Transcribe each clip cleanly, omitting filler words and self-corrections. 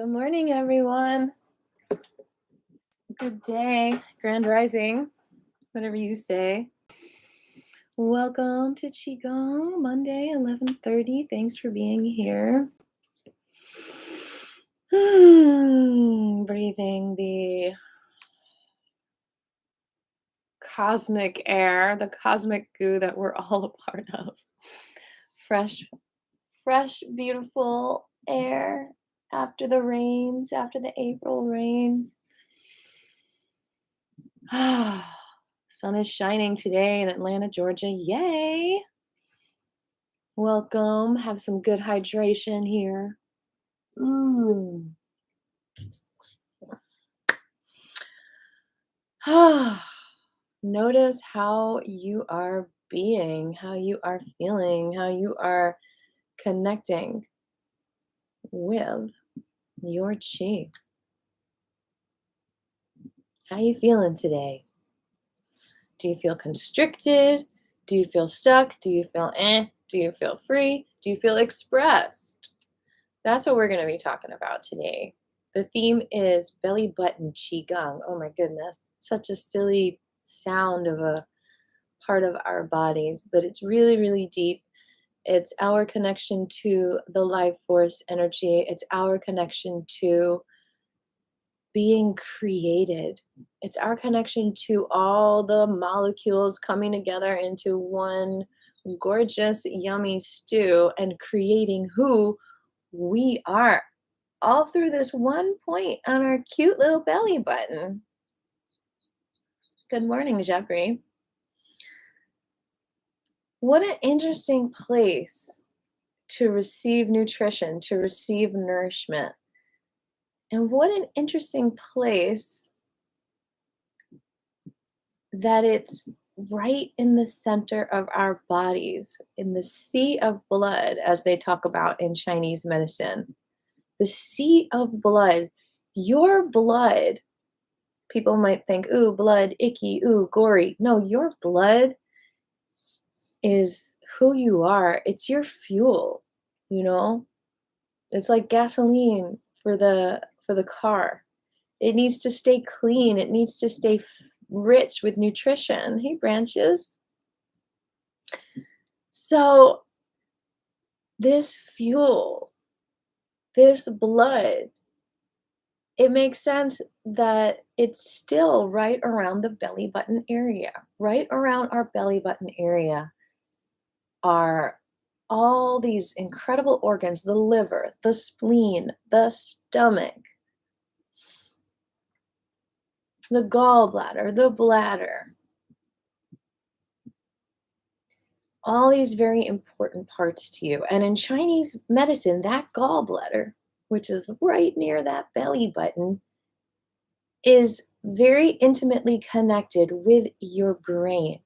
Good morning, everyone. Good day, grand rising, whatever you say. Welcome to QIgong, Monday, 11:30. Thanks for being here. Breathing the cosmic air, the cosmic goo that we're all a part of. Fresh, beautiful air after the rains, after the April rains. Sun is shining today in Atlanta, Georgia. Yay! Welcome. Have some good hydration here. Notice how you are being, how you are feeling, how you are connecting with your chi. How you feeling today? Do you feel constricted? Do you feel stuck? Do you feel Do you feel free? Do you feel expressed? That's what we're going to be talking about today. The theme is belly button qigong. Oh my goodness. Such a silly sound of a part of our bodies, but it's really, really deep. It's our connection to the life force energy. It's our connection to being created. It's our connection to all the molecules coming together into one gorgeous, yummy stew and creating who we are, all through this one point on our cute little belly button. Good morning, Jeffrey. What an interesting place to receive nutrition, to receive nourishment. And what an interesting place that it's right in the center of our bodies, in the sea of blood, as they talk about in Chinese medicine. The sea of blood, your blood, people might think, ooh, blood, icky, ooh, gory. No, your blood is who you are. It's your fuel, you know? It's like gasoline for the car. It needs to stay clean. It needs to stay rich with nutrition. Hey, branches. So this fuel, this blood, it makes sense that it's still right around the belly button area. Right around our belly button area are all these incredible organs: the liver, the spleen, the stomach, the gallbladder, the bladder. All these very important parts to you. And in Chinese medicine, that gallbladder, which is right near that belly button, is very intimately connected with your brain,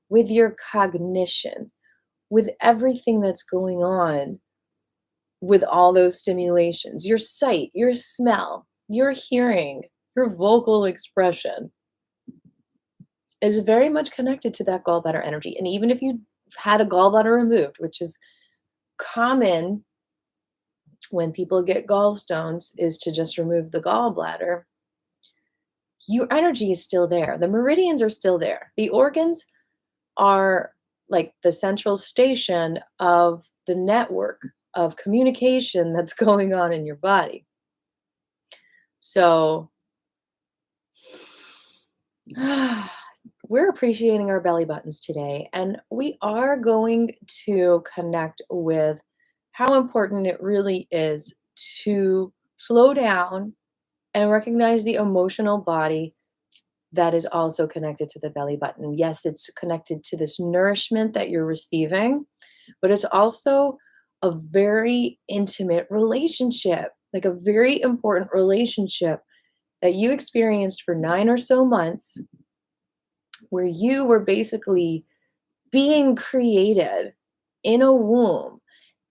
with your cognition, with everything that's going on with all those stimulations, your sight, your smell, your hearing, your vocal expression is very much connected to that gallbladder energy. And even if you had a gallbladder removed, which is common when people get gallstones, is to just remove the gallbladder, your energy is still there. The meridians are still there. The organs are like the central station of the network of communication that's going on in your body. So we're appreciating our belly buttons today, and we are going to connect with how important it really is to slow down and recognize the emotional body that is also connected to the belly button. Yes, it's connected to this nourishment that you're receiving, but it's also a very intimate relationship, like a very important relationship that you experienced for 9 or so months, where you were basically being created in a womb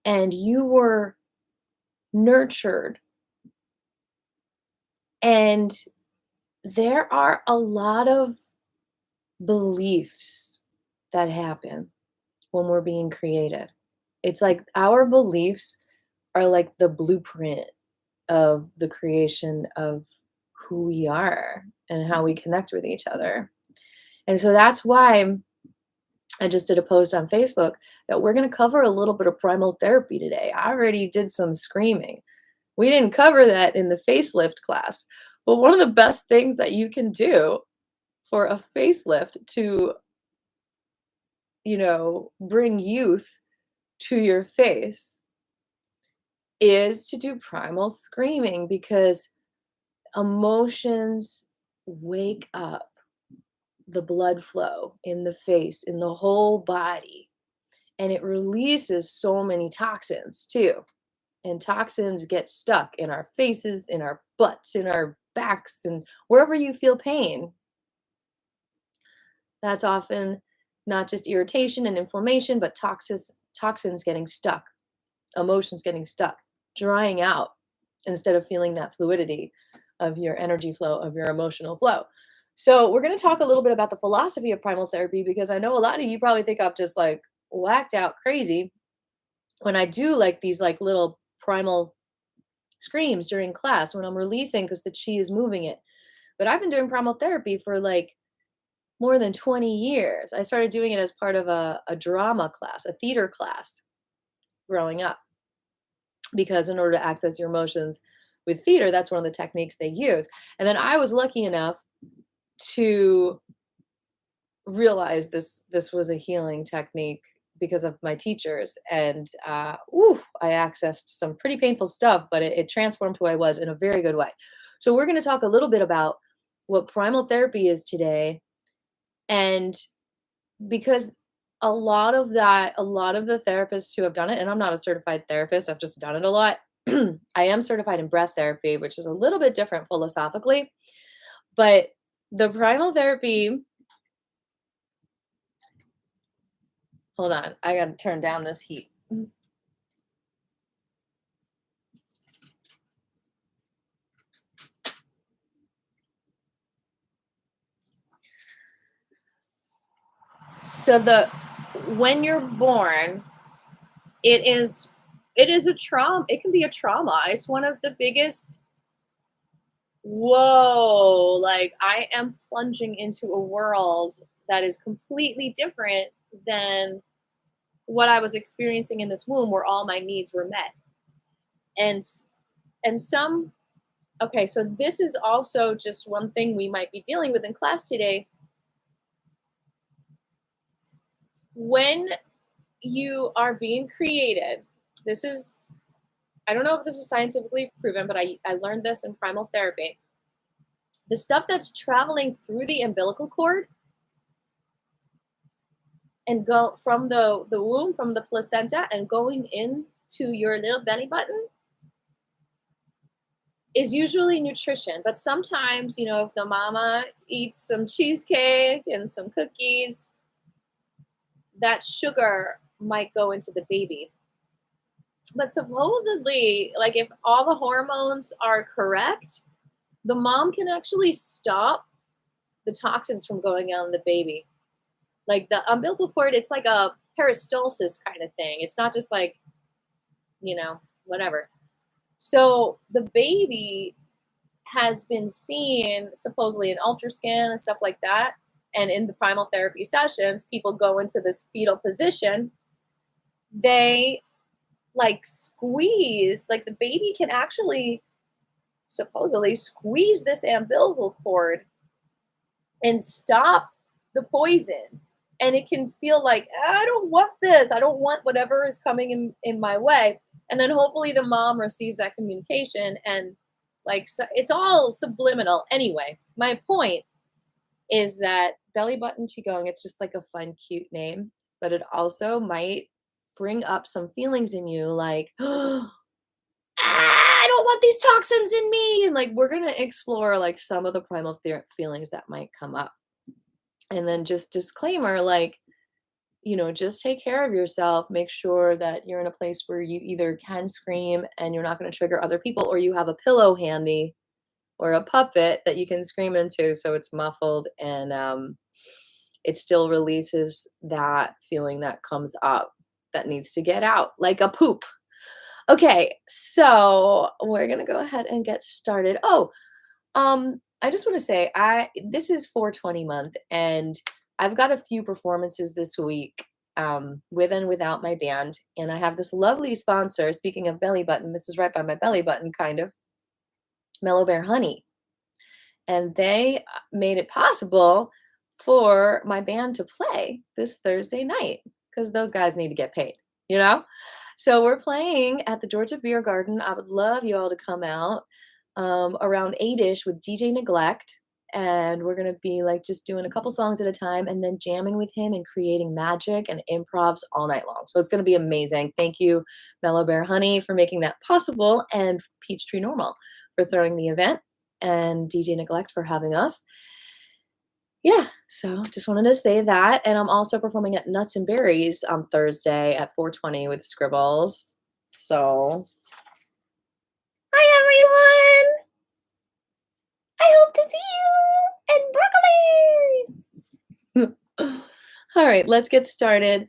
and you were nurtured. And there are a lot of beliefs that happen when we're being created. It's like our beliefs are like the blueprint of the creation of who we are and how we connect with each other. And so that's why I just did a post on Facebook that we're going to cover a little bit of primal therapy today. I already did some screaming. We didn't cover that in the facelift class, but one of the best things that you can do for a facelift to, bring youth to your face is to do primal screaming, because emotions wake up the blood flow in the face, in the whole body, and it releases so many toxins too. And toxins get stuck in our faces, in our butts, in our backs, and wherever you feel pain. That's often not just irritation and inflammation, but toxins getting stuck, emotions getting stuck, drying out instead of feeling that fluidity of your energy flow, of your emotional flow. So we're going to talk a little bit about the philosophy of primal therapy, because I know a lot of you probably think I'm just like whacked out crazy when I do like these like little primal screams during class when I'm releasing, because the chi is moving it. But I've been doing primal therapy for like more than 20 years. I started doing it as part of a drama class, a theater class growing up, because in order to access your emotions with theater, that's one of the techniques they use. And then I was lucky enough to realize this was a healing technique because of my teachers. And I accessed some pretty painful stuff, but it transformed who I was in a very good way. So we're going to talk a little bit about what primal therapy is today. And because a lot of the therapists who have done it, and I'm not a certified therapist, I've just done it a lot. I am certified in breath therapy, which is a little bit different philosophically, but the primal therapy, hold on, I got to turn down this heat. So when you're born, it is a trauma. It can be a trauma. It's one of the biggest, whoa, like I am plunging into a world that is completely different than what I was experiencing in this womb, where all my needs were met. And some, okay, so this is also just one thing we might be dealing with in class today. When you are being created, this is, I don't know if this is scientifically proven, but I learned this in primal therapy. The stuff that's traveling through the umbilical cord and go from the womb, from the placenta, and going into your little belly button is usually nutrition. But sometimes, if the mama eats some cheesecake and some cookies, that sugar might go into the baby. But supposedly, like if all the hormones are correct, the mom can actually stop the toxins from going on the baby. Like the umbilical cord, it's like a peristalsis kind of thing. It's not just like, whatever. So the baby has been seen supposedly in ultrascan and stuff like that. And in the primal therapy sessions, people go into this fetal position. They like squeeze, like the baby can actually supposedly squeeze this umbilical cord and stop the poison. And it can feel like, I don't want this. I don't want whatever is coming in my way. And then hopefully the mom receives that communication, and like, so it's all subliminal. Anyway, my point is that belly button qigong, it's just like a fun, cute name, but it also might bring up some feelings in you like, I don't want these toxins in me. And like, we're going to explore like some of the primal feelings that might come up. And then just disclaimer, like, just take care of yourself. Make sure that you're in a place where you either can scream and you're not going to trigger other people, or you have a pillow handy or a puppet that you can scream into so it's muffled and it still releases that feeling that comes up that needs to get out, like a poop. Okay, so we're gonna go ahead and get started. Oh, I just want to say this is 420 month, and I've got a few performances this week, with and without my band, and I have this lovely sponsor. Speaking of belly button, this is right by my belly button, kind of Mellow Bear Honey, and they made it possible for my band to play this Thursday night because those guys need to get paid, you know? So we're playing at the Georgia Beer Garden. I would love you all to come out around 8-ish with DJ Neglect. And we're going to be like just doing a couple songs at a time and then jamming with him and creating magic and improvs all night long. So it's going to be amazing. Thank you, Mellow Bear Honey, for making that possible, and Peachtree Normal for throwing the event, and DJ Neglect for having us. Yeah, so just wanted to say that. And I'm also performing at Nuts and Berries on Thursday at 420 with Scribbles. So, hi everyone! I hope to see you and broccoli! All right, let's get started.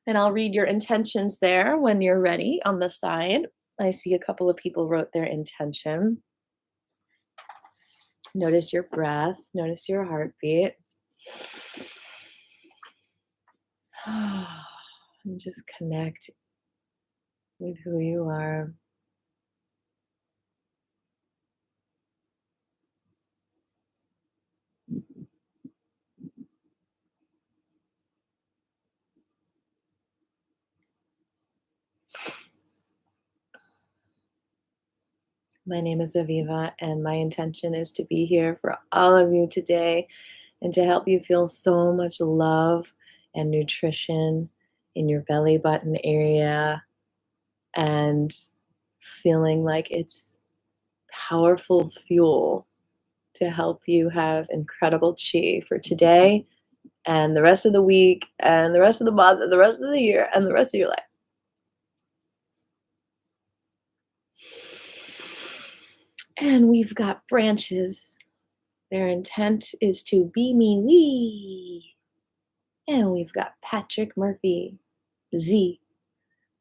And I'll read your intentions there when you're ready on the side. I see a couple of people wrote their intention. Notice your breath, notice your heartbeat. And just connect with who you are. My name is Aviva, and my intention is to be here for all of you today and to help you feel so much love and nutrition in your belly button area, and feeling like it's powerful fuel to help you have incredible chi for today and the rest of the week and the rest of the month and the rest of the year and the rest of your life. And we've got branches. Their intent is to be me we. And we've got Patrick Murphy, Z.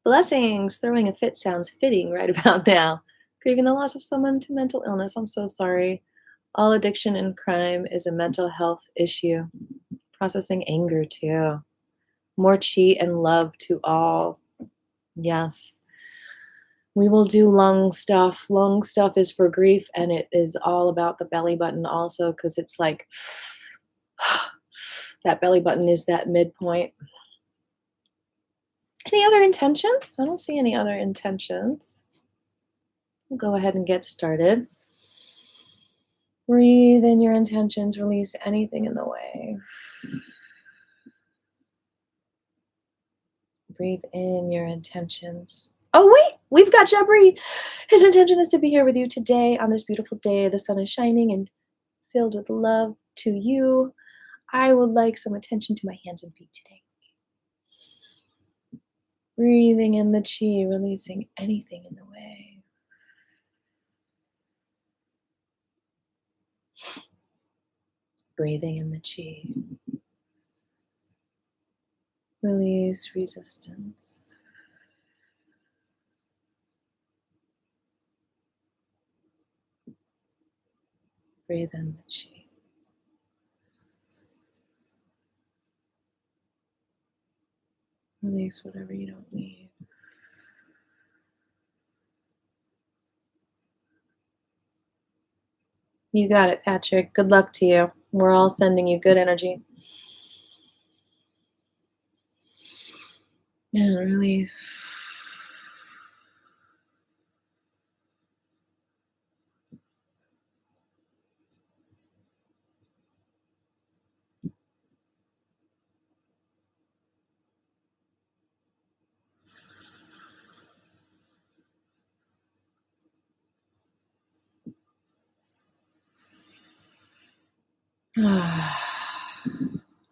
Blessings, throwing a fit sounds fitting right about now. Grieving the loss of someone to mental illness, I'm so sorry. All addiction and crime is a mental health issue. Processing anger too. More chi and love to all. Yes. We will do lung stuff. Lung stuff is for grief, and it is all about the belly button also, because it's like that belly button is that midpoint. Any other intentions? I don't see any other intentions. We'll go ahead and get started. Breathe in your intentions, release anything in the way. Breathe in your intentions. Oh, wait, we've got Jabri. His intention is to be here with you today on this beautiful day. The sun is shining and filled with love to you. I would like some attention to my hands and feet today. Breathing in the chi, releasing anything in the way. Breathing in the chi. Release resistance. Breathe in the chi. Release whatever you don't need. You got it, Patrick. Good luck to you. We're all sending you good energy. And release.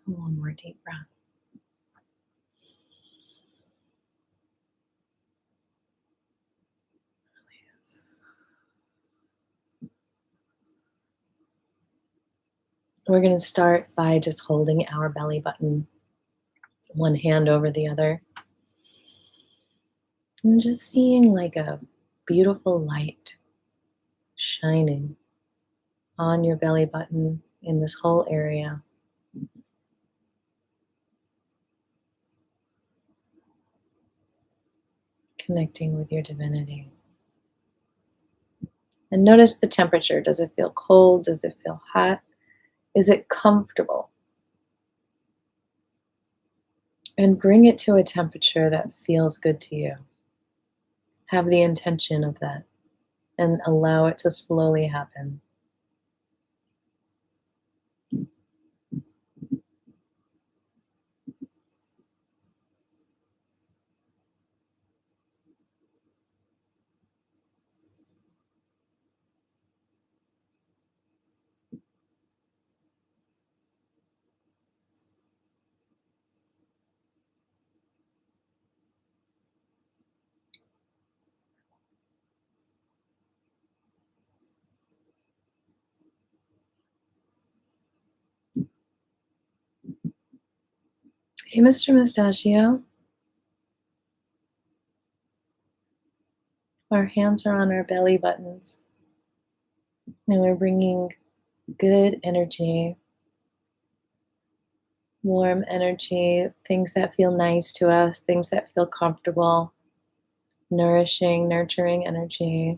One more deep breath. We're going to start by just holding our belly button, one hand over the other. And just seeing like a beautiful light shining on your belly button in this whole area. Connecting with your divinity. And notice the temperature. Does it feel cold? Does it feel hot? Is it comfortable? And bring it to a temperature that feels good to you. Have the intention of that and allow it to slowly happen. Hey, Mr. Mustachio. Our hands are on our belly buttons. And we're bringing good energy, warm energy, things that feel nice to us, things that feel comfortable, nourishing, nurturing energy.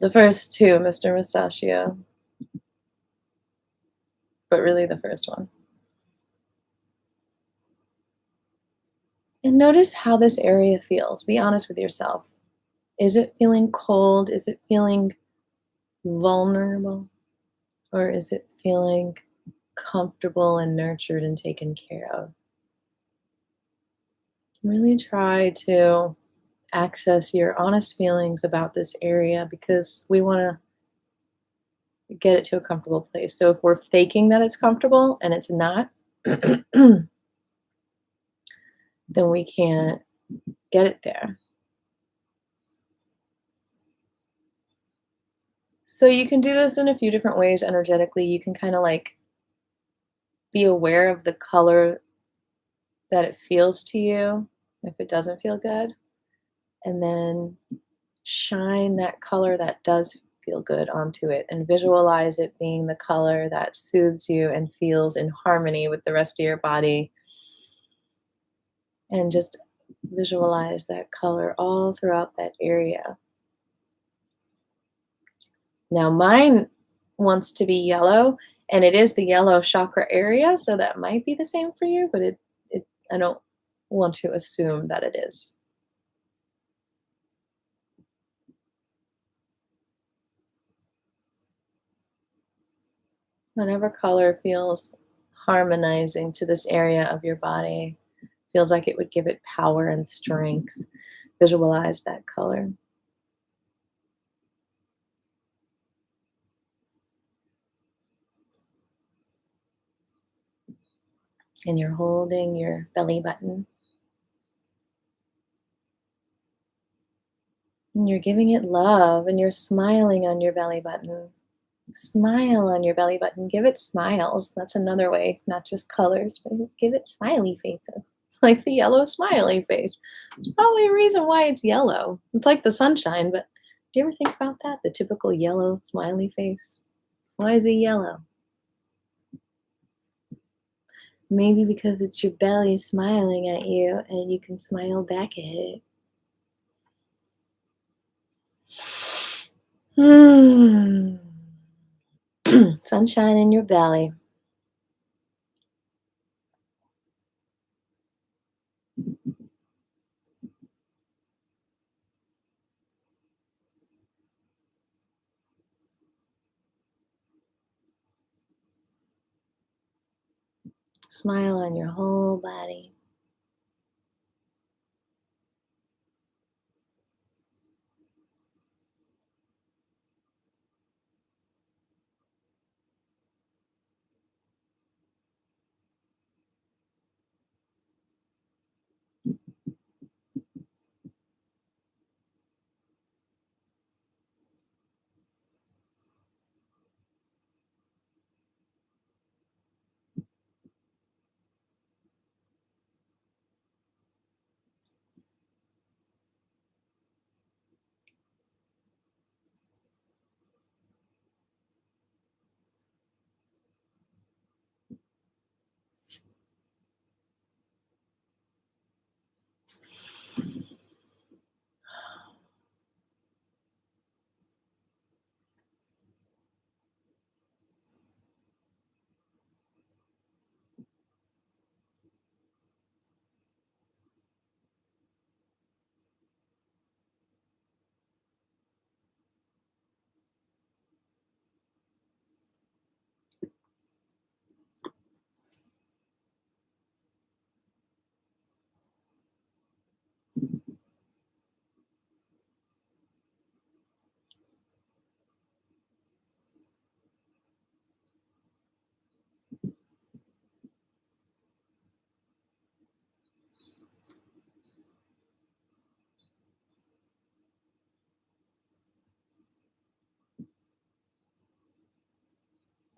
The first two, Mr. Mustachio, but really the first one. And notice how this area feels. Be honest with yourself. Is it feeling cold? Is it feeling vulnerable? Or is it feeling comfortable and nurtured and taken care of? Really try to access your honest feelings about this area because we want to get it to a comfortable place. So if we're faking that it's comfortable and it's not, then we can't get it there. So you can do this in a few different ways energetically. You can kind of like be aware of the color that it feels to you if it doesn't feel good, and then shine that color that does feel good onto it and visualize it being the color that soothes you and feels in harmony with the rest of your body. And just visualize that color all throughout that area. Now mine wants to be yellow, and it is the yellow chakra area, so that might be the same for you, but I don't want to assume that it is. Whatever color feels harmonizing to this area of your body, feels like it would give it power and strength. Visualize that color. And you're holding your belly button. And you're giving it love, and you're smiling on your belly button. Smile on your belly button. Give it smiles. That's another way, not just colors, but give it smiley faces. Like the yellow smiley face. There's probably a reason why it's yellow. It's like the sunshine, but do you ever think about that? The typical yellow smiley face? Why is it yellow? Maybe because it's your belly smiling at you and you can smile back at it. Sunshine in your belly. Smile on your whole body.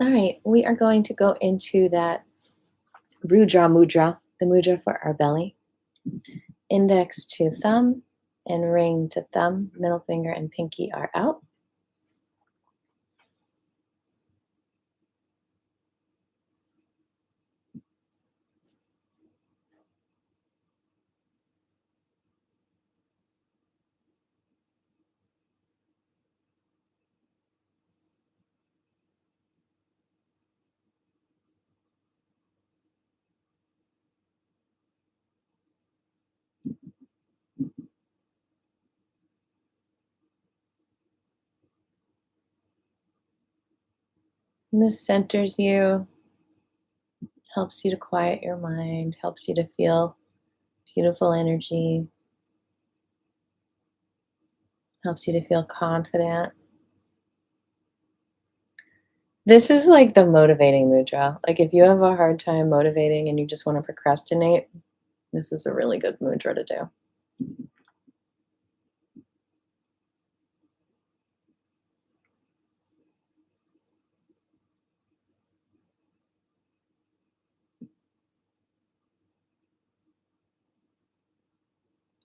All right, we are going to go into that Rudra Mudra, the mudra for our belly. Index to thumb and ring to thumb, middle finger and pinky are out. And this centers you, helps you to quiet your mind, helps you to feel beautiful energy, helps you to feel confident. This is like the motivating mudra. Like if you have a hard time motivating and you just want to procrastinate, this is a really good mudra to do.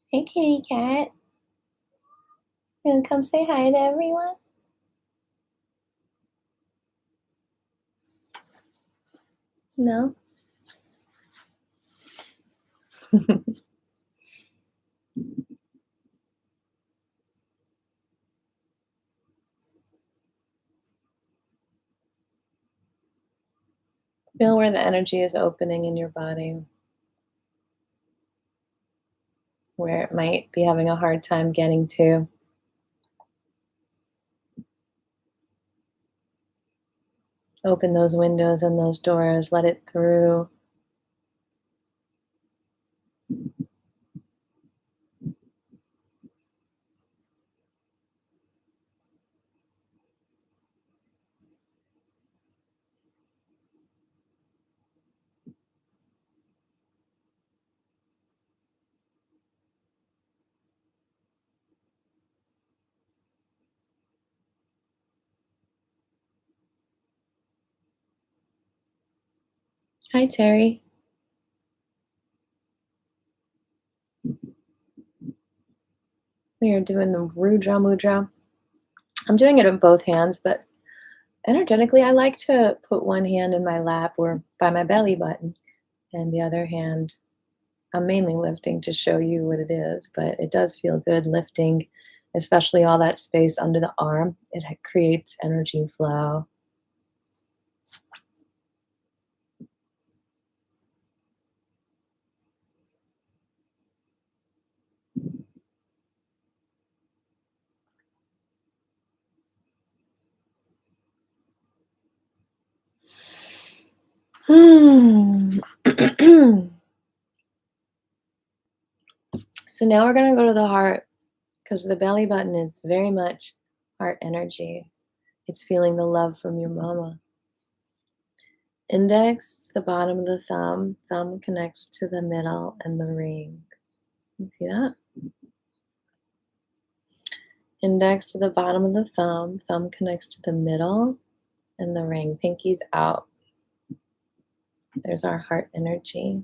Hey, kitty cat. You wanna come say hi to everyone? No? Feel where the energy is opening in your body, where it might be having a hard time getting to. Open those windows and those doors, let it through. Hi, Terry. We are doing the Rudra Mudra. I'm doing it in both hands, but energetically, I like to put one hand in my lap or by my belly button, and the other hand, I'm mainly lifting to show you what it is, but it does feel good lifting, especially all that space under the arm. It creates energy flow. So now we're going to go to the heart because the belly button is very much heart energy. It's feeling the love from your mama. Index, the bottom of the thumb. Thumb connects to the middle and the ring. You see that? Index to the bottom of the thumb. Thumb connects to the middle and the ring. Pinky's out. There's our heart energy.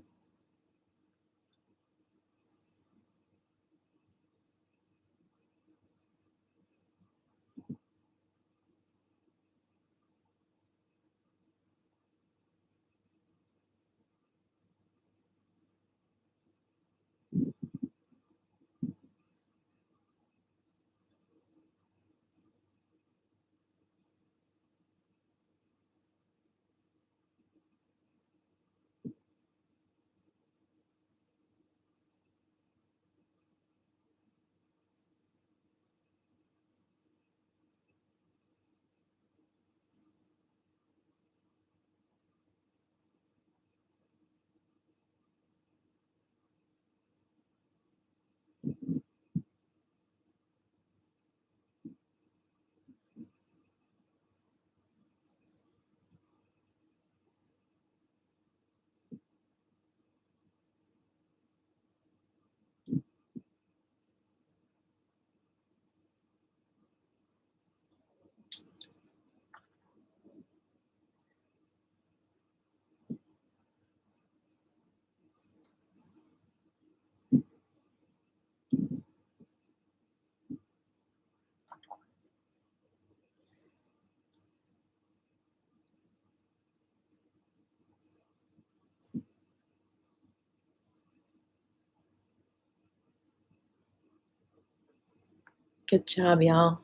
Good job, y'all.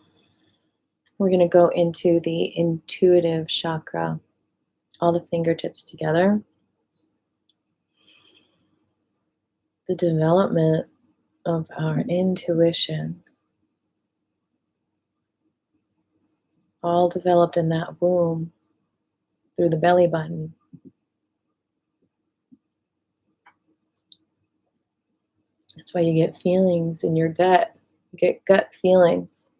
We're going to go into the intuitive chakra, all the fingertips together. The development of our intuition, all developed in that womb through the belly button. That's why you get feelings in your gut. You get gut feelings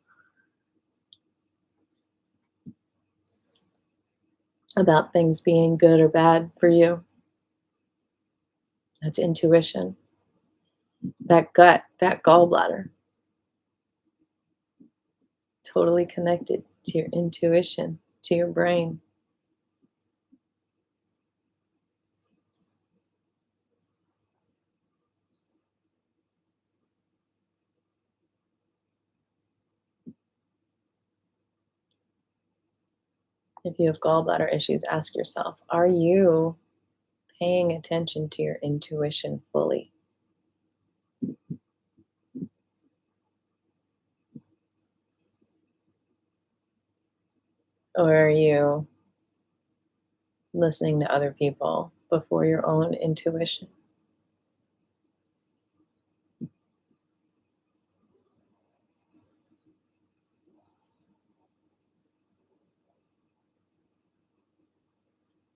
about things being good or bad for you. That's intuition. That gut, that gallbladder, totally connected to your intuition, to your brain. If you have gallbladder issues, ask yourself, are you paying attention to your intuition fully? Or are you listening to other people before your own intuition?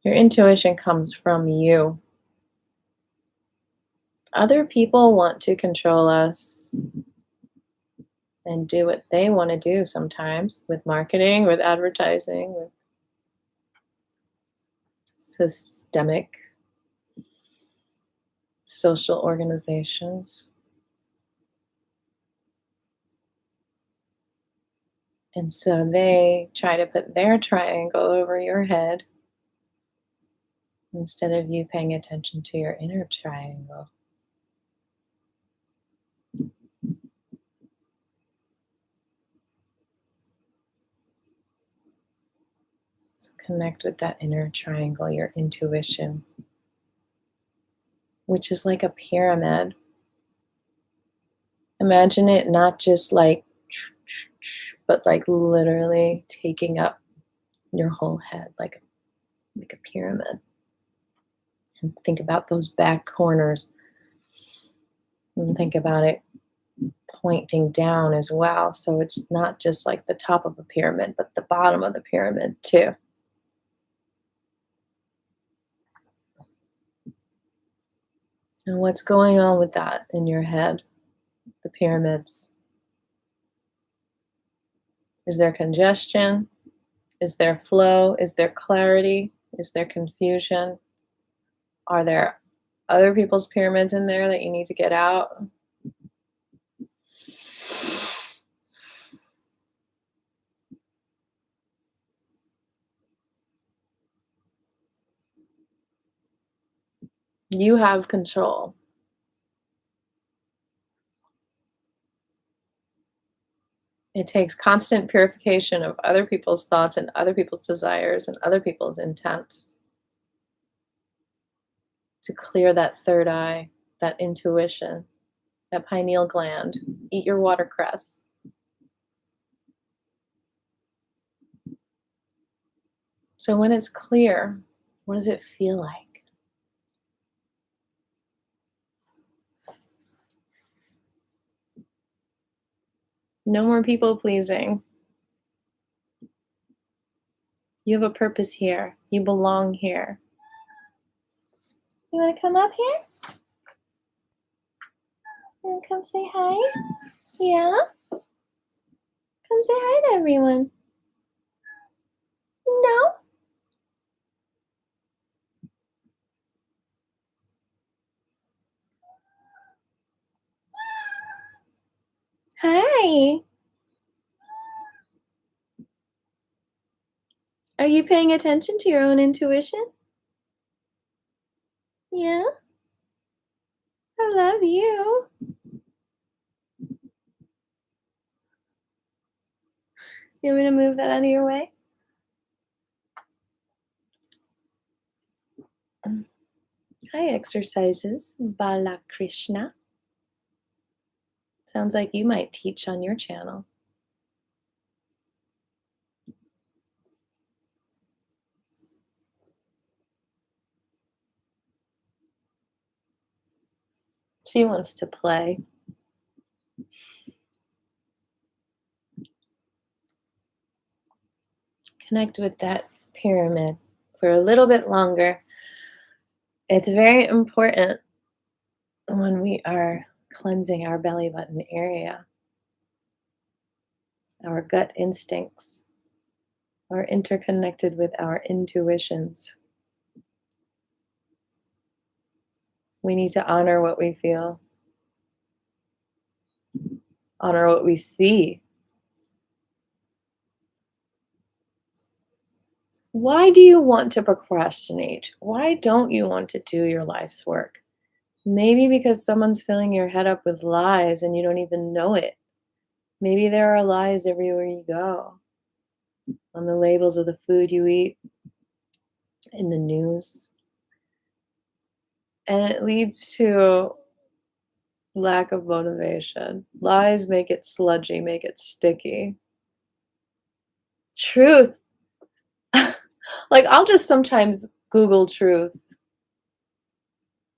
Your intuition comes from you. Other people want to control us and do what they want to do sometimes with marketing, with advertising, with systemic social organizations. And so they try to put their triangle over your head instead of you paying attention to your inner triangle. So connect with that inner triangle, your intuition, which is like a pyramid. Imagine it not just like, but like literally taking up your whole head like a pyramid. And think about those back corners. And think about it pointing down as well. So it's not just like the top of a pyramid, but the bottom of the pyramid too. And what's going on with that in your head? The pyramids. Is there congestion? Is there flow? Is there clarity? Is there confusion? Are there other people's pyramids in there that you need to get out? You have control. It takes constant purification of other people's thoughts and other people's desires and other people's intents to clear that third eye, that intuition, that pineal gland. Eat your watercress. So when it's clear, what does it feel like? No more people pleasing. You have a purpose here. You belong here. You want to come up here? You want to come say hi? Yeah? Come say hi to everyone. No? Hi. Are you paying attention to your own intuition? Yeah? I love you. You want me to move that out of your way? Hi, exercises. Balakrishna. Sounds like you might teach on your channel. She wants to play. Connect with that pyramid for a little bit longer. It's very important when we are cleansing our belly button area. Our gut instincts are interconnected with our intuitions. We need to honor what we feel, honor what we see. Why do you want to procrastinate? Why don't you want to do your life's work? Maybe because someone's filling your head up with lies and you don't even know it. Maybe there are lies everywhere you go. On the labels of the food you eat, in the news. And it leads to lack of motivation. Lies make it sludgy, make it sticky. Truth. Like, I'll just sometimes Google truth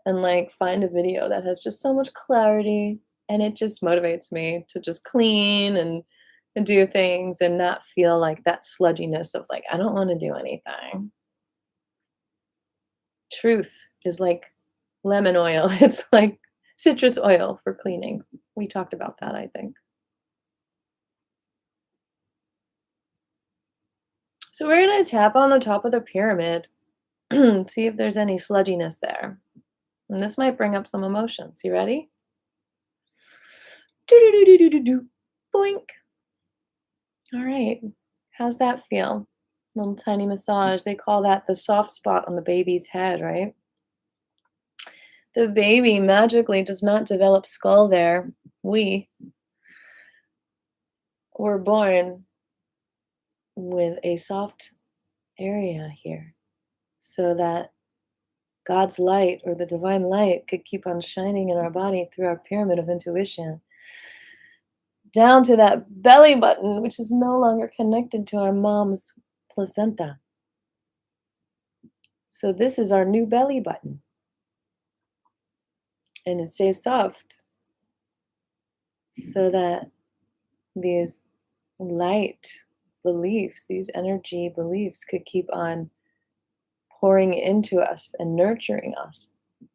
and like find a video that has just so much clarity, and it just motivates me to just clean and do things and not feel like that sludginess of like, I don't want to do anything. Truth is like lemon oil. It's like citrus oil for cleaning. We talked about that, I think. So we're going to tap on the top of the pyramid, see if there's any sludginess there. And this might bring up some emotions. You ready? Do-do-do-do-do-do. Boink. All right. How's that feel? Little tiny massage. They call that the soft spot on the baby's head, right? The baby magically does not develop skull there. We were born with a soft area here so that God's light or the divine light could keep on shining in our body through our pyramid of intuition down to that belly button, which is no longer connected to our mom's placenta. So this is our new belly button. And it stays soft so that these light beliefs, these energy beliefs could keep on pouring into us and nurturing us.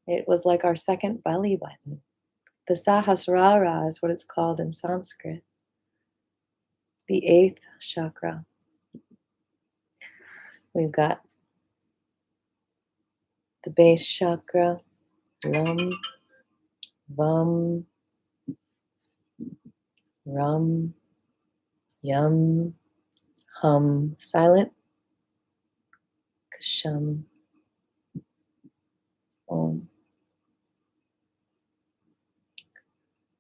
It was like our second belly button. The Sahasrara is what it's called in Sanskrit. The 8th chakra. We've got the base chakra, Lam, Vam, Ram, Yum, Hum, silent, Kasham, Om.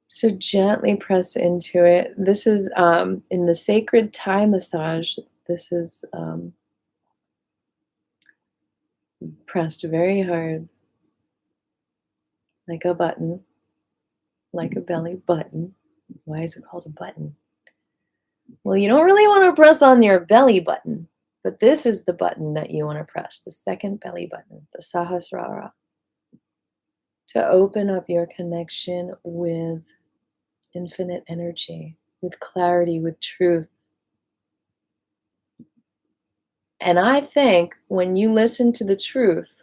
So gently press into it. This is in the sacred Thai massage. This is pressed very hard, like a button, like a belly button. Why is it called a button? Well, you don't really want to press on your belly button, but this is the button that you want to press, the second belly button, the Sahasrara, to open up your connection with infinite energy, with clarity, with truth. And I think when you listen to the truth,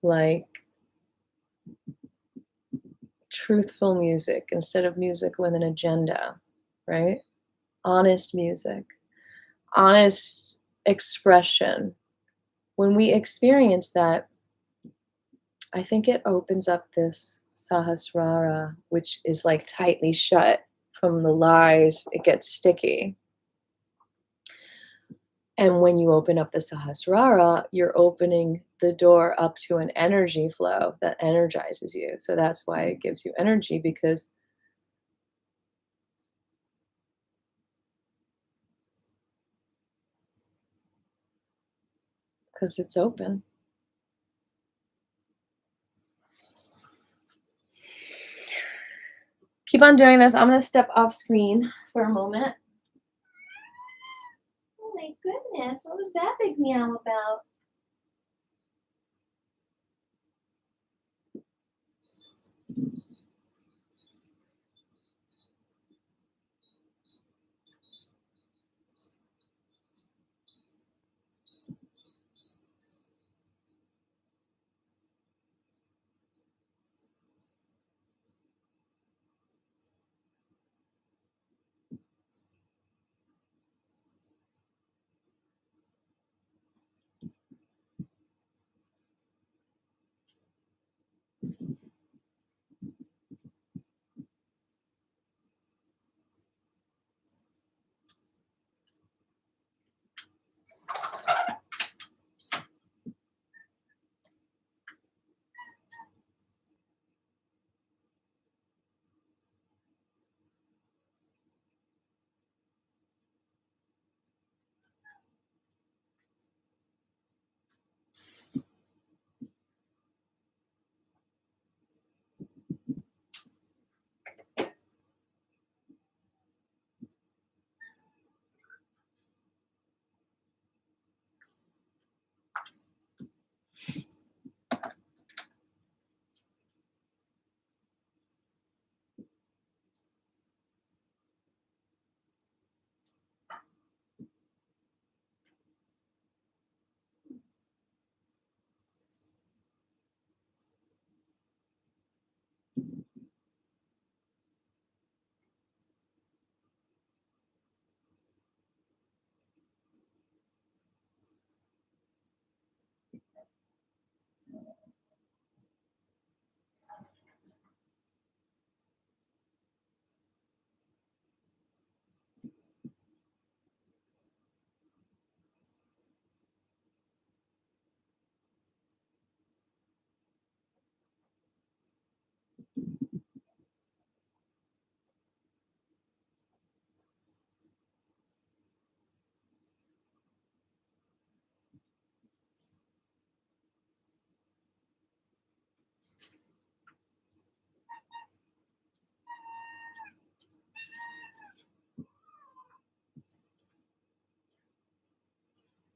like truthful music instead of music with an agenda, right? Honest music, honest expression. When we experience that, I think it opens up this Sahasrara, which is like tightly shut from the lies. It gets sticky. And when you open up the Sahasrara, you're opening the door up to an energy flow that energizes you. So that's why it gives you energy, because it's open. Keep on doing this. I'm going to step off screen for a moment. Oh my goodness, what was that big meow about?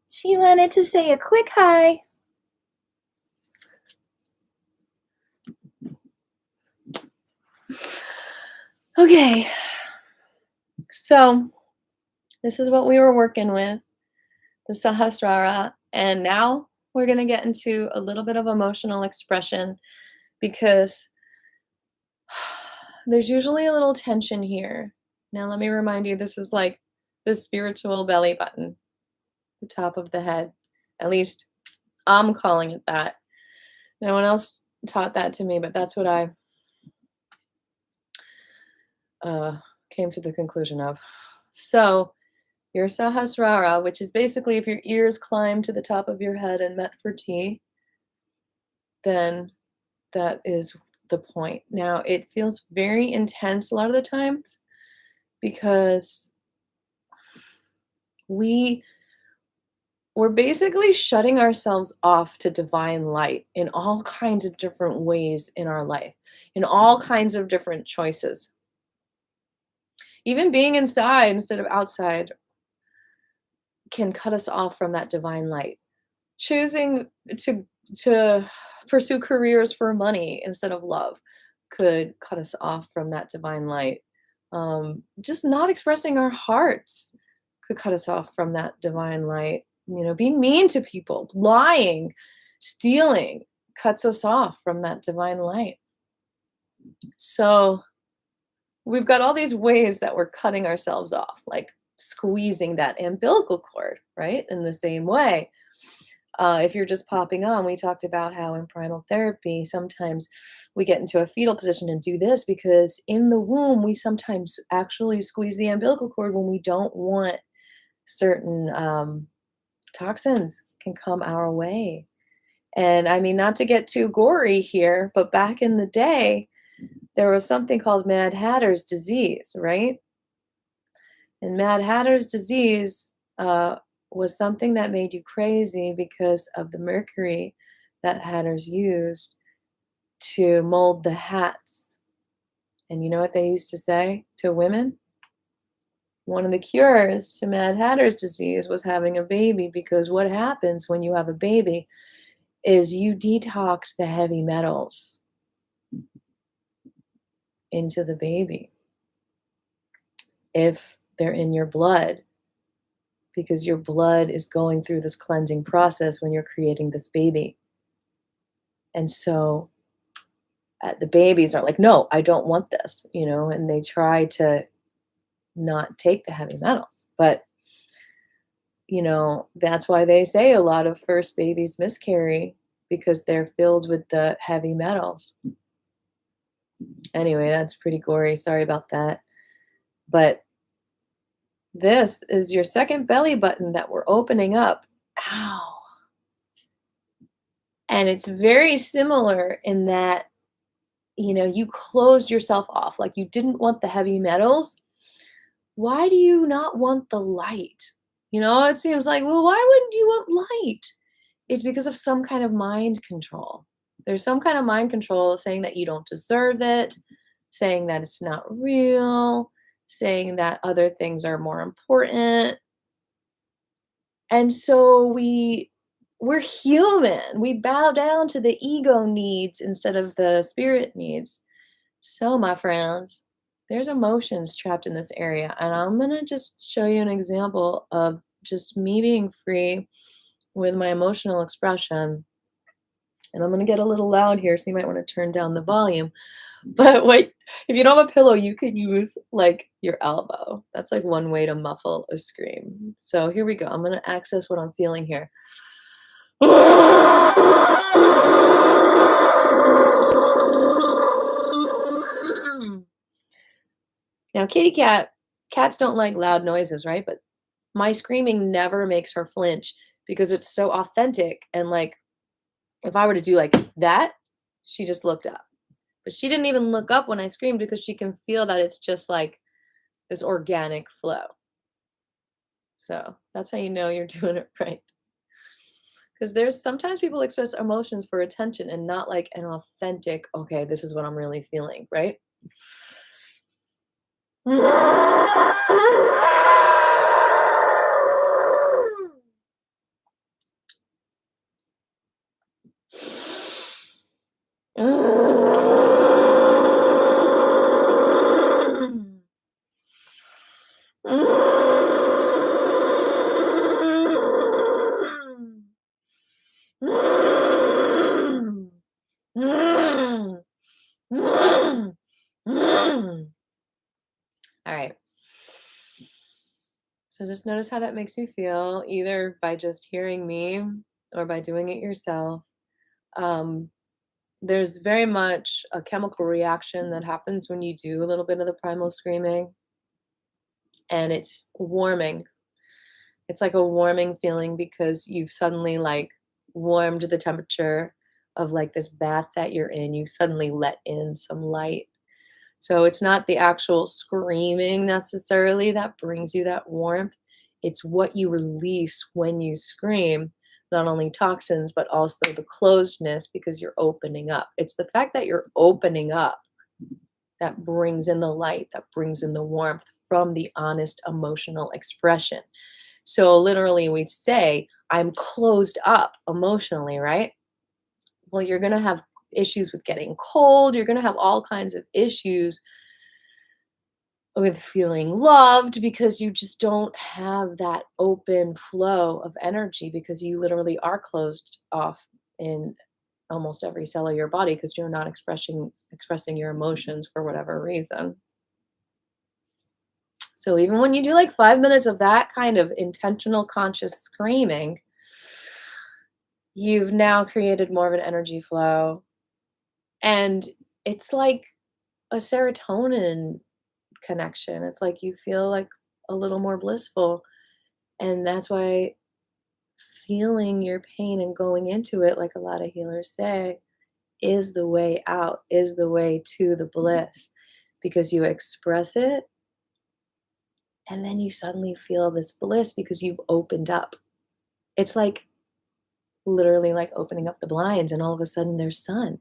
She wanted to say a quick hi. Okay, so this is what we were working with, the Sahasrara, and now we're going to get into a little bit of emotional expression because there's usually a little tension here. Now, let me remind you, this is like the spiritual belly button, the top of the head. At least I'm calling it that. No one else taught that to me, but that's what I came to the conclusion of. So, your Sahasrara, which is basically if your ears climb to the top of your head and met for tea, then that is the point. Now, it feels very intense a lot of the times because we're basically shutting ourselves off to divine light in all kinds of different ways in our life, in all kinds of different choices. Even being inside instead of outside can cut us off from that divine light. Choosing to pursue careers for money instead of love could cut us off from that divine light. Just not expressing our hearts could cut us off from that divine light. You know, being mean to people, lying, stealing cuts us off from that divine light. So we've got all these ways that we're cutting ourselves off, like squeezing that umbilical cord, right? In the same way. If you're just popping on, we talked about how in primal therapy, sometimes we get into a fetal position and do this because in the womb, we sometimes actually squeeze the umbilical cord when we don't want certain toxins can come our way. And I mean, not to get too gory here, but back in the day, there was something called Mad Hatter's disease, right? And Mad Hatter's disease was something that made you crazy because of the mercury that hatters used to mold the hats. And you know what they used to say to women? One of the cures to Mad Hatter's disease was having a baby, because what happens when you have a baby is you detox the heavy metals into the baby if they're in your blood, because your blood is going through this cleansing process when you're creating this baby. And so the babies are like, no, I don't want this, you know, and they try to not take the heavy metals. But, you know, that's why they say a lot of first babies miscarry, because they're filled with the heavy metals. Anyway, that's pretty gory. Sorry about that. But this is your second belly button that we're opening up. Ow. And it's very similar in that, you know, you closed yourself off, like you didn't want the heavy metals. Why do you not want the light? You know, it seems like, well, why wouldn't you want light? It's because of some kind of mind control. There's some kind of mind control saying that you don't deserve it, saying that it's not real, saying that other things are more important. And so we're human. We bow down to the ego needs instead of the spirit needs. So, my friends, there's emotions trapped in this area, and I'm going to just show you an example of just me being free with my emotional expression. And I'm going to get a little loud here, so you might want to turn down the volume. But wait, if you don't have a pillow, you could use like your elbow. That's like one way to muffle a scream. So here we go. I'm going to access what I'm feeling here. Now, cats don't like loud noises, right? But my screaming never makes her flinch because it's so authentic. And like, if I were to do like that, she just looked up. But she didn't even look up when I screamed because she can feel that it's just like this organic flow. So that's how you know you're doing it right. Because there's sometimes people express emotions for attention and not like an authentic, okay, this is what I'm really feeling, right? just notice how that makes you feel, either by just hearing me or by doing it yourself. Um, there's very much a chemical reaction that happens when you do a little bit of the primal screaming, and it's warming. It's like a warming feeling because you've suddenly like warmed the temperature of like this bath that you're in. You suddenly let in some light. So it's not the actual screaming necessarily that brings you that warmth. It's what you release when you scream, not only toxins, but also the closedness because you're opening up. It's the fact that you're opening up that brings in the light, that brings in the warmth from the honest emotional expression. So literally, we say, I'm closed up emotionally, right? Well, you're going to have issues with getting cold. You're going to have all kinds of issues with feeling loved because you just don't have that open flow of energy because you literally are closed off in almost every cell of your body because you're not expressing your emotions for whatever reason. So even when you do like 5 minutes of that kind of intentional conscious screaming, you've now created more of an energy flow. And it's like a serotonin connection. It's like you feel like a little more blissful. And that's why feeling your pain and going into it, like a lot of healers say, is the way out, is the way to the bliss because you express it and then you suddenly feel this bliss because you've opened up. It's like literally like opening up the blinds and all of a sudden there's sun.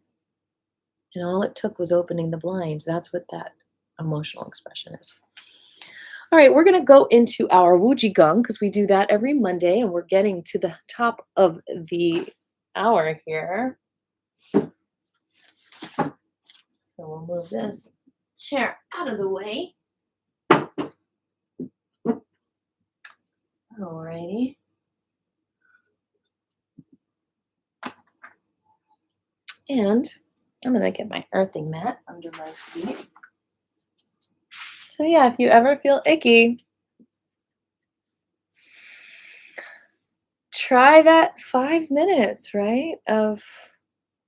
And all it took was opening the blinds. That's what that emotional expression is. All right, we're going to go into our Wuji Gong because we do that every Monday and we're getting to the top of the hour here. So we'll move this chair out of the way. All righty. And I'm going to get my earthing mat under my feet. So yeah, if you ever feel icky, try that 5 minutes, right? Of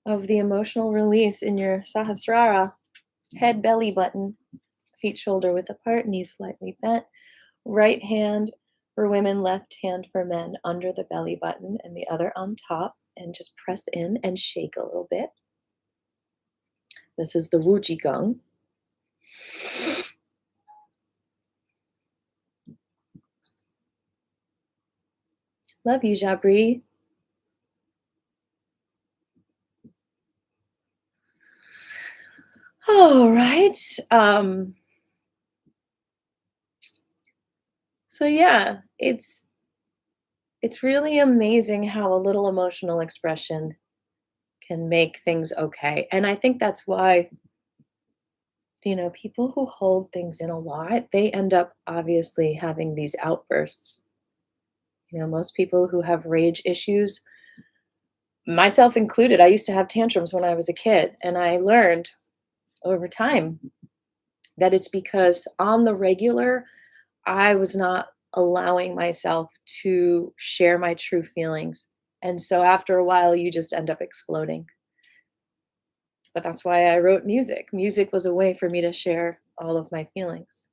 the emotional release in your Sahasrara, head, belly button, feet shoulder width apart, knees slightly bent, right hand for women, left hand for men under the belly button and the other on top, and just press in and shake a little bit. This is the Wuji Gong. Love you, Jabri. All right. So yeah, it's really amazing how a little emotional expression can make things okay. And I think that's why, people who hold things in a lot, they end up obviously having these outbursts. Most people who have rage issues, myself included, I used to have tantrums when I was a kid, and I learned over time that it's because on the regular, I was not allowing myself to share my true feelings. And so after a while, you just end up exploding. But that's why I wrote music. Music was a way for me to share all of my feelings.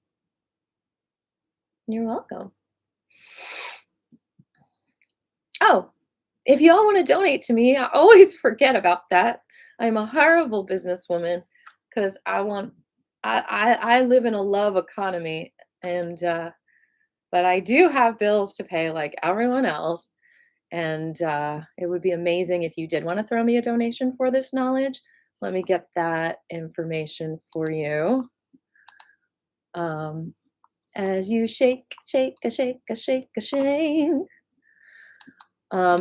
You're welcome. Oh, if y'all want to donate to me, I always forget about that. I'm a horrible businesswoman because I live in a love economy, and but I do have bills to pay like everyone else. And it would be amazing if you did want to throw me a donation for this knowledge. Let me get that information for you. As you shake, shake, a shake, a shake, a shake.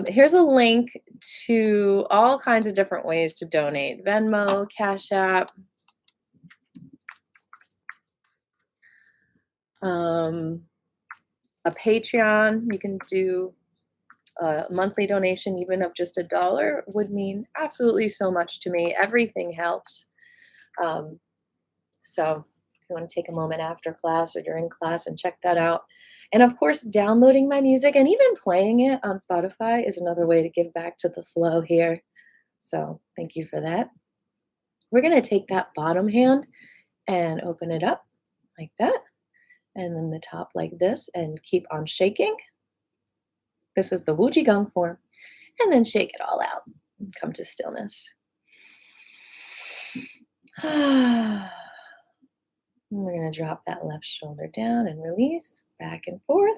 Here's a link to all kinds of different ways to donate. Venmo, Cash App. A Patreon. You can do a monthly donation, even of just $1, would mean absolutely so much to me. Everything helps. So if you want to take a moment after class or during class and check that out. And of course, downloading my music and even playing it on Spotify is another way to give back to the flow here. So thank you for that. We're going to take that bottom hand and open it up like that, and then the top like this, and keep on shaking. This is the Wuji Gong form, and then shake it all out and come to stillness. We're going to drop that left shoulder down and release back and forth.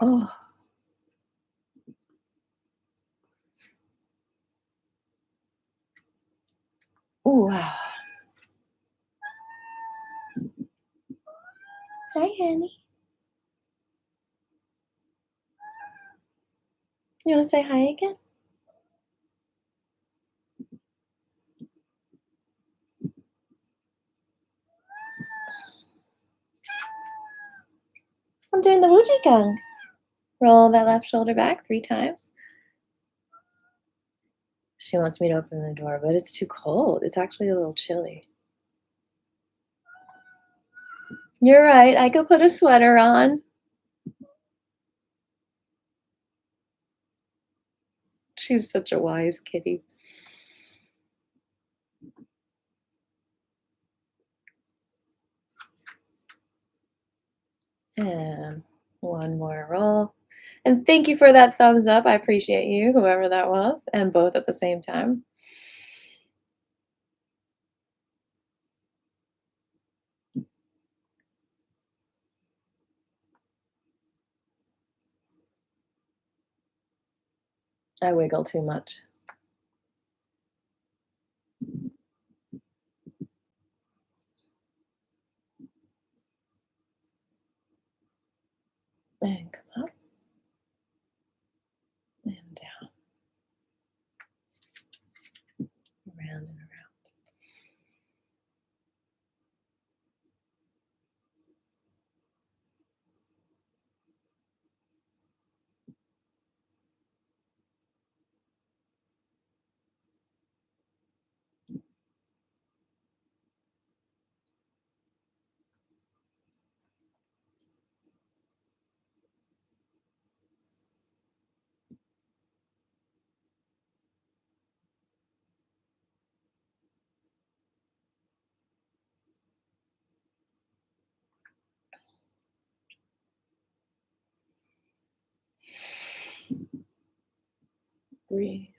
Oh. Ooh, wow. Hi, honey. You want to say hi again? I'm doing the Wuji Gong. Roll that left shoulder back 3 times. She wants me to open the door, but it's too cold. It's actually a little chilly. You're right. I could put a sweater on. She's such a wise kitty. And one more roll. And thank you for that thumbs up. I appreciate you, whoever that was, and both at the same time. I wiggle too much. And come up and down. Around and around. Breathe.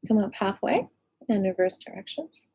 Come up halfway in reverse directions.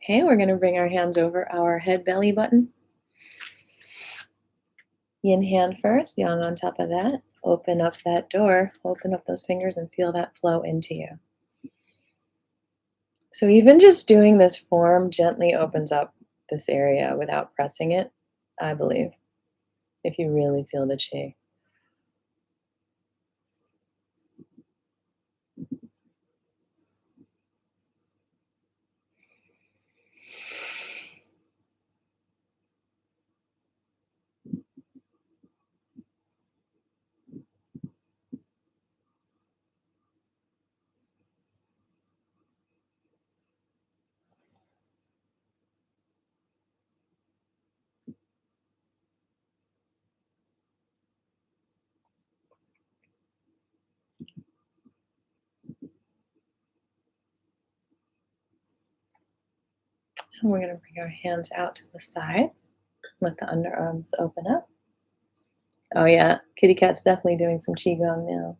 Okay, we're going to bring our hands over our head belly button. Yin hand first, yang on top of that. Open up that door, open up those fingers and feel that flow into you. So even just doing this form gently opens up this area without pressing it, I believe, if you really feel the chi. And we're going to bring our hands out to the side. Let the underarms open up. Oh yeah, kitty cat's definitely doing some qigong now.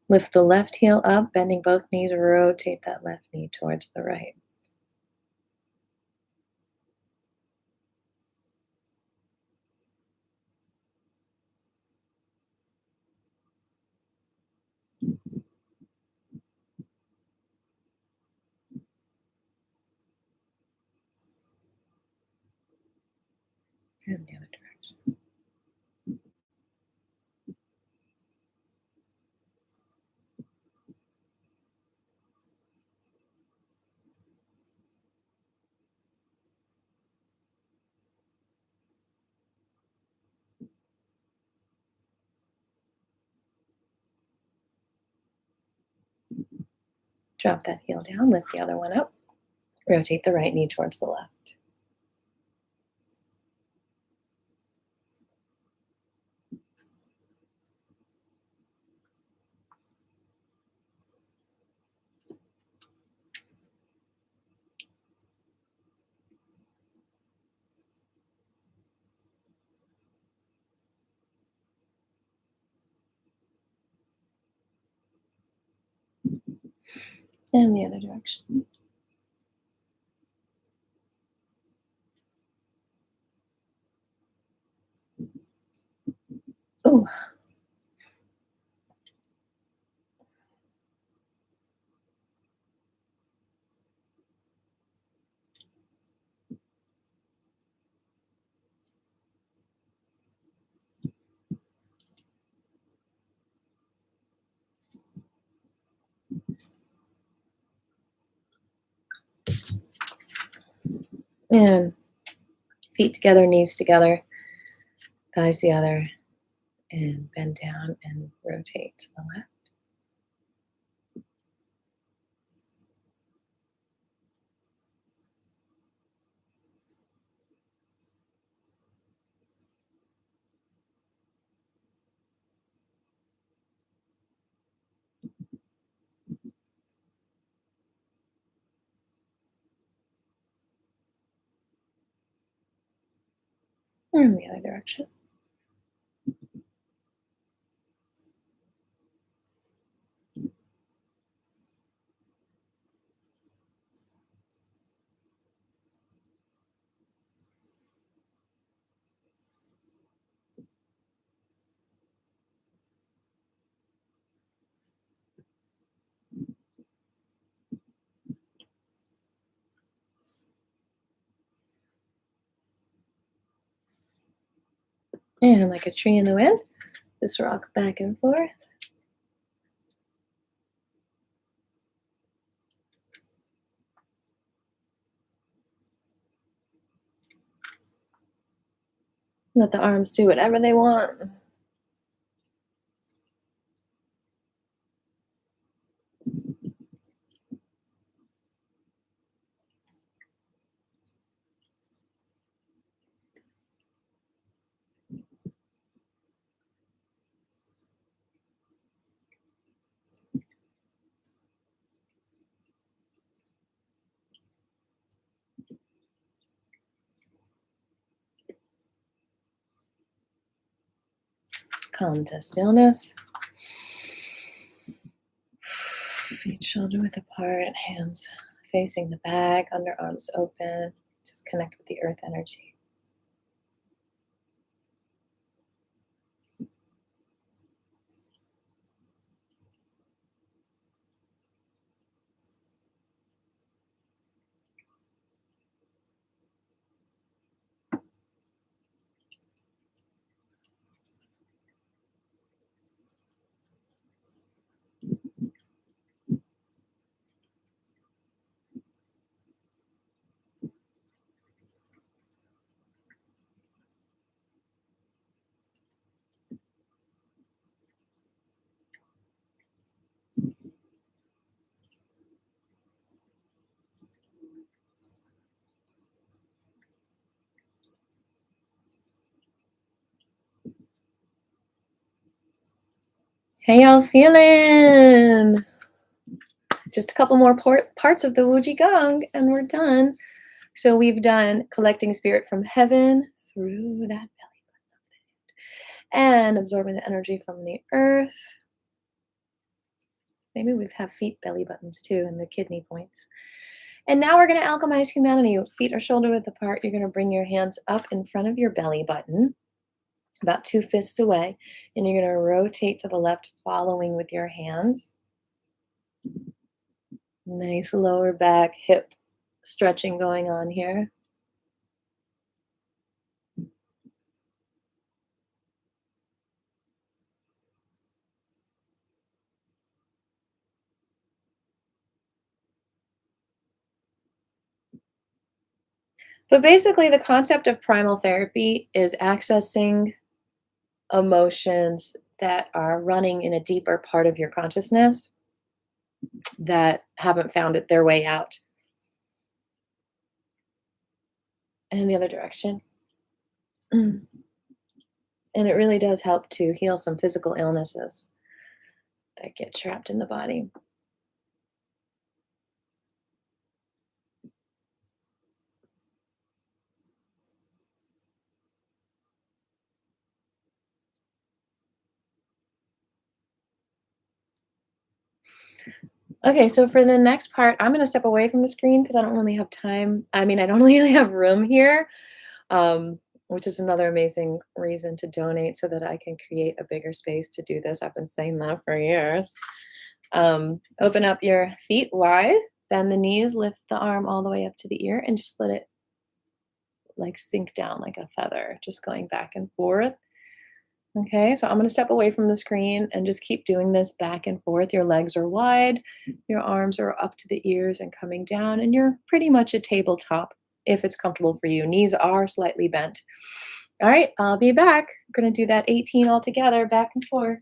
Lift the left heel up, bending both knees, rotate that left knee towards the right. And the other direction. Drop that heel down, lift the other one up. Rotate the right knee towards the left. And the other direction. Ooh. And feet together, knees together, thighs together, and bend down and rotate to the left. And the other direction. And like a tree in the wind, just rock back and forth. Let the arms do whatever they want. Come to stillness. Feet shoulder width apart, hands facing the back, underarms open. Just connect with the earth energy. How y'all feeling? Just a couple more parts of the Wuji Gong and we're done. So we've done collecting spirit from heaven through that belly and absorbing the energy from the earth. Maybe we have feet belly buttons too and the kidney points. And now we're going to alchemize humanity. Feet are shoulder width apart. You're going to bring your hands up in front of your belly button, about 2 fists away, and you're going to rotate to the left, following with your hands. Nice lower back, hip stretching going on here. But basically, the concept of primal therapy is accessing emotions that are running in a deeper part of your consciousness that haven't found it their way out. And the other direction. And it really does help to heal some physical illnesses that get trapped in the body. Okay, so for the next part, I'm gonna step away from the screen because I don't really have time. I mean, I don't really have room here, which is another amazing reason to donate so that I can create a bigger space to do this. I've been saying that for years. Open up your feet wide, bend the knees, lift the arm all the way up to the ear, and just let it like sink down like a feather, just going back and forth. Okay, so I'm going to step away from the screen and just keep doing this back and forth. Your legs are wide, your arms are up to the ears and coming down, and you're pretty much a tabletop if it's comfortable for you. Knees are slightly bent. All right, I'll be back. I'm going to do that 18 all together, back and forth.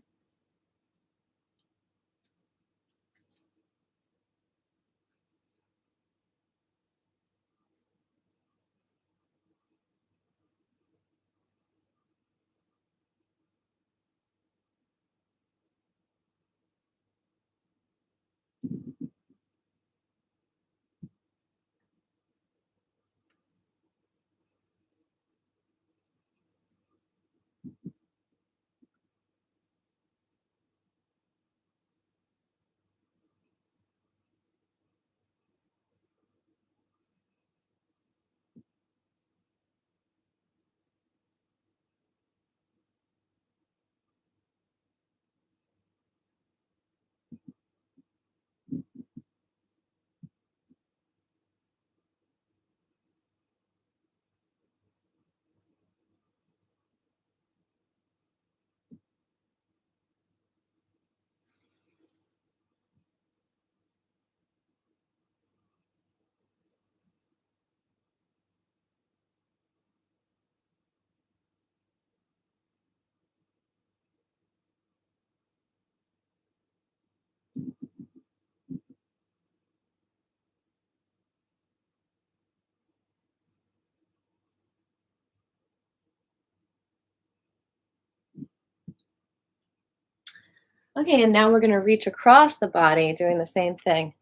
Okay, and now we're going to reach across the body doing the same thing.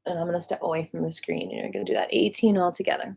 And I'm going to step away from the screen, and you're going to do that 18 all together.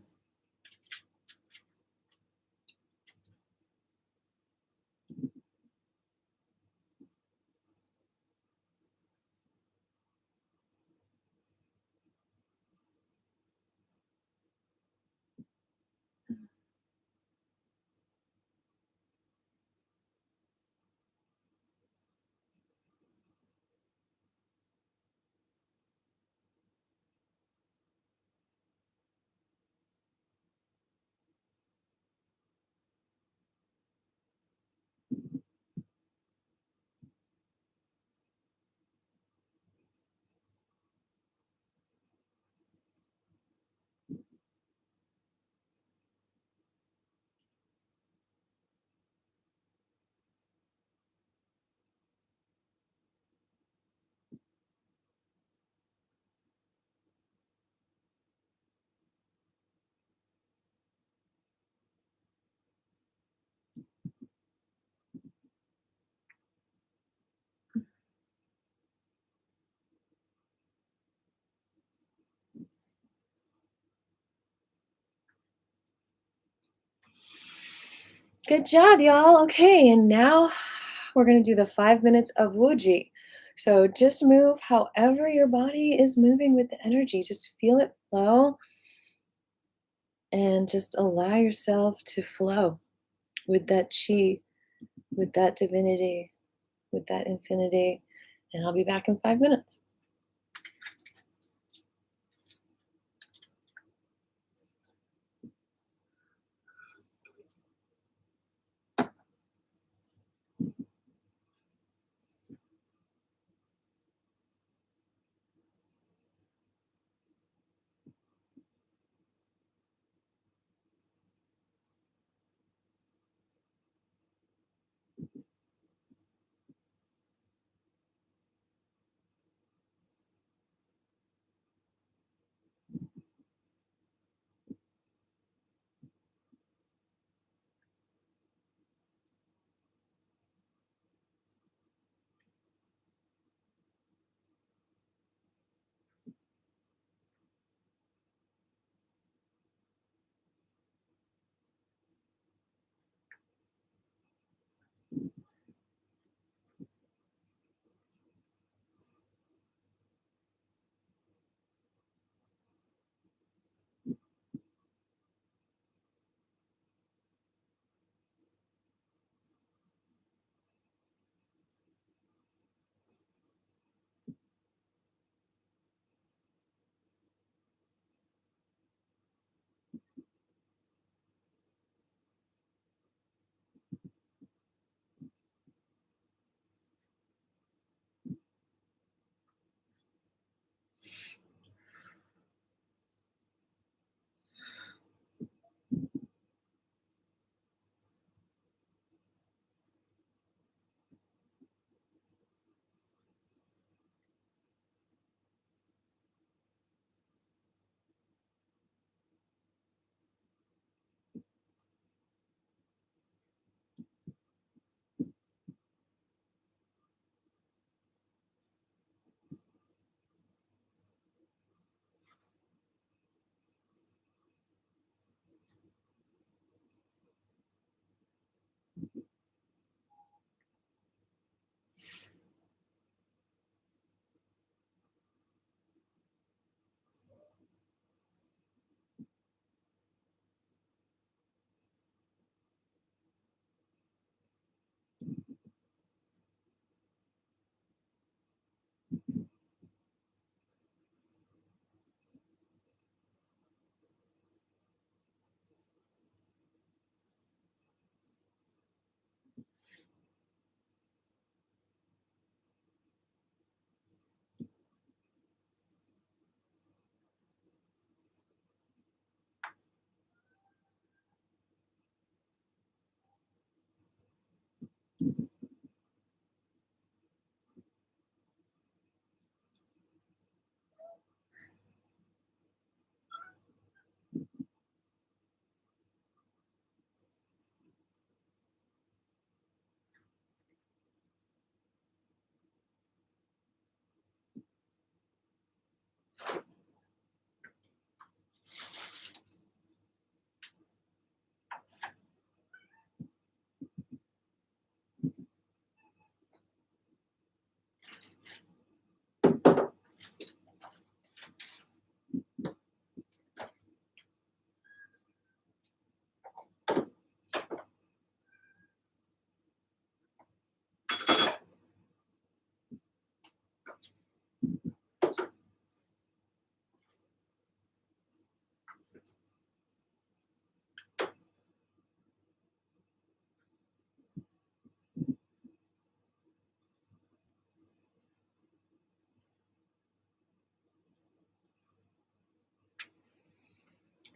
Good job, y'all. Okay, and now we're gonna do the 5 minutes of Wuji. So just move however your body is moving with the energy. Just feel it flow and just allow yourself to flow with that chi, with that divinity, with that infinity. And I'll be back in 5 minutes.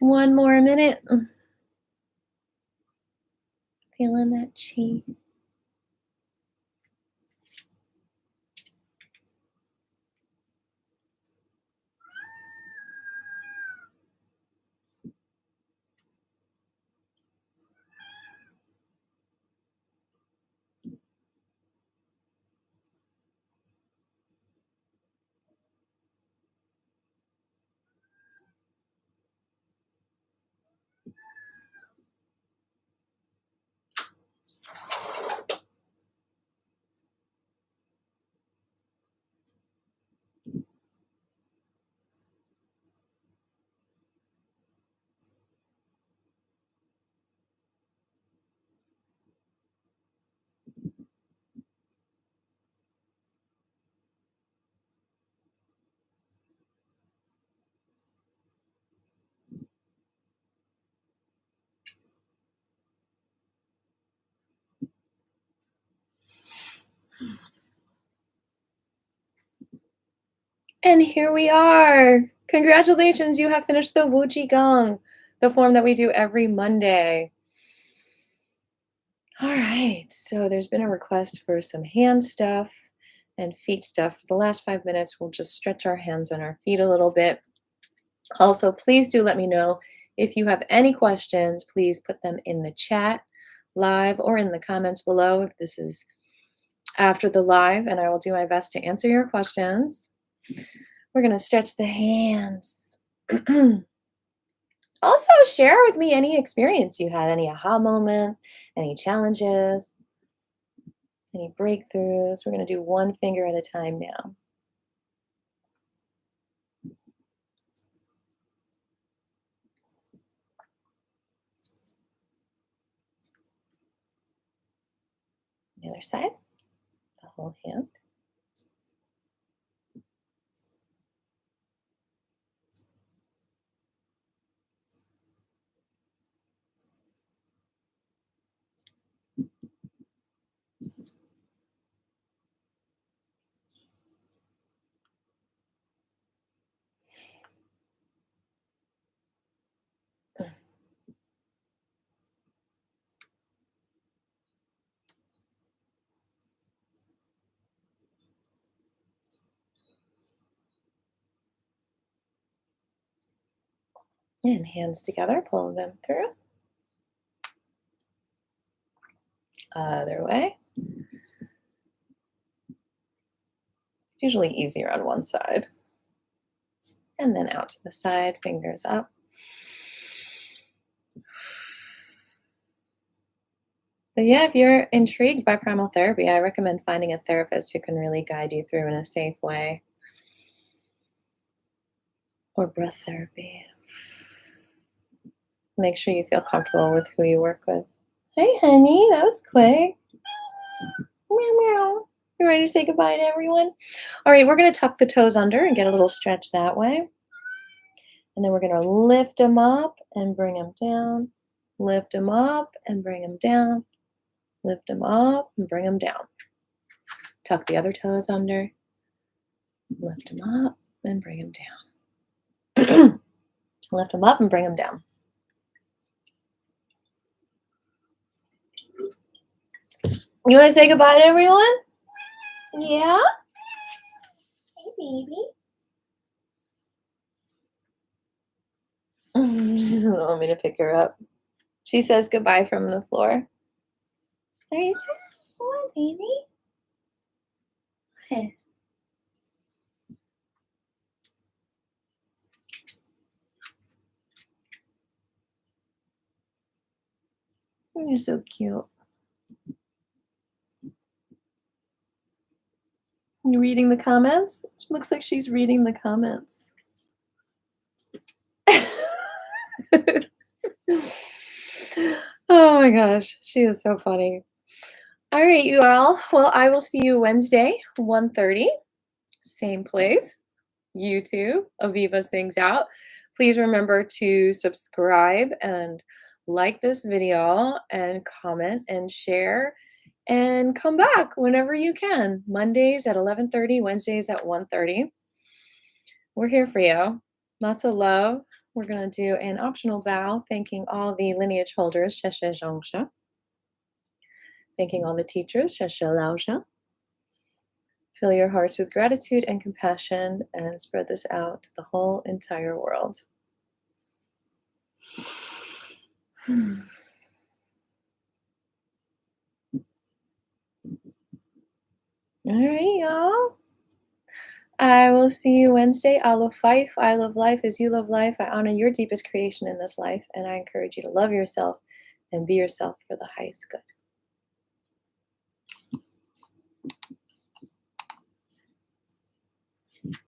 One more minute. Feeling that chi. And here we are. Congratulations, you have finished the Wuji Gong, the form that we do every Monday. All right, so there's been a request for some hand stuff and feet stuff. For the last 5 minutes, we'll just stretch our hands and our feet a little bit. Also, please do let me know if you have any questions. Please put them in the chat live or in the comments below if this is after the live, and I will do my best to answer your questions. We're going to stretch the hands. Also, share with me any experience you had, any aha moments, any challenges, any breakthroughs. We're going to do one finger at a time now. The other side, the whole hand. And hands together, pull them through. Other way. Usually easier on one side. And then out to the side, fingers up. But yeah, if you're intrigued by primal therapy, I recommend finding a therapist who can really guide you through in a safe way. Or breath therapy. Make sure you feel comfortable with who you work with. Hey, honey, that was quick. Meow, meow. You ready to say goodbye to everyone? All right, we're going to tuck the toes under and get a little stretch that way. And then we're going to lift them up and bring them down. Lift them up and bring them down. Lift them up and bring them down. Tuck the other toes under. Lift them up and bring them down. Lift them up and bring them down. You want to say goodbye to everyone? Yeah? Hey, baby. She doesn't want me to pick her up. She says goodbye from the floor. Are you on, baby? Hey. You're so cute. You reading the comments? She looks like she's reading the comments. Oh my gosh, she is so funny. All right, you all. Well, I will see you Wednesday, 1:30, same place, YouTube, Aviva Sings Out. Please remember to subscribe and like this video and comment and share and come back whenever you can. Mondays at 11:30, Wednesdays at 1:30. We're here for you. Lots of love. We're going to do an optional vow, thanking all the lineage holders, Sheshe Zhongsha. Thanking all the teachers, Sheshe Laosha. Fill your hearts with gratitude and compassion and spread this out to the whole entire world. All right, y'all. I will see you Wednesday. I love life. I love life as you love life. I honor your deepest creation in this life, and I encourage you to love yourself and be yourself for the highest good.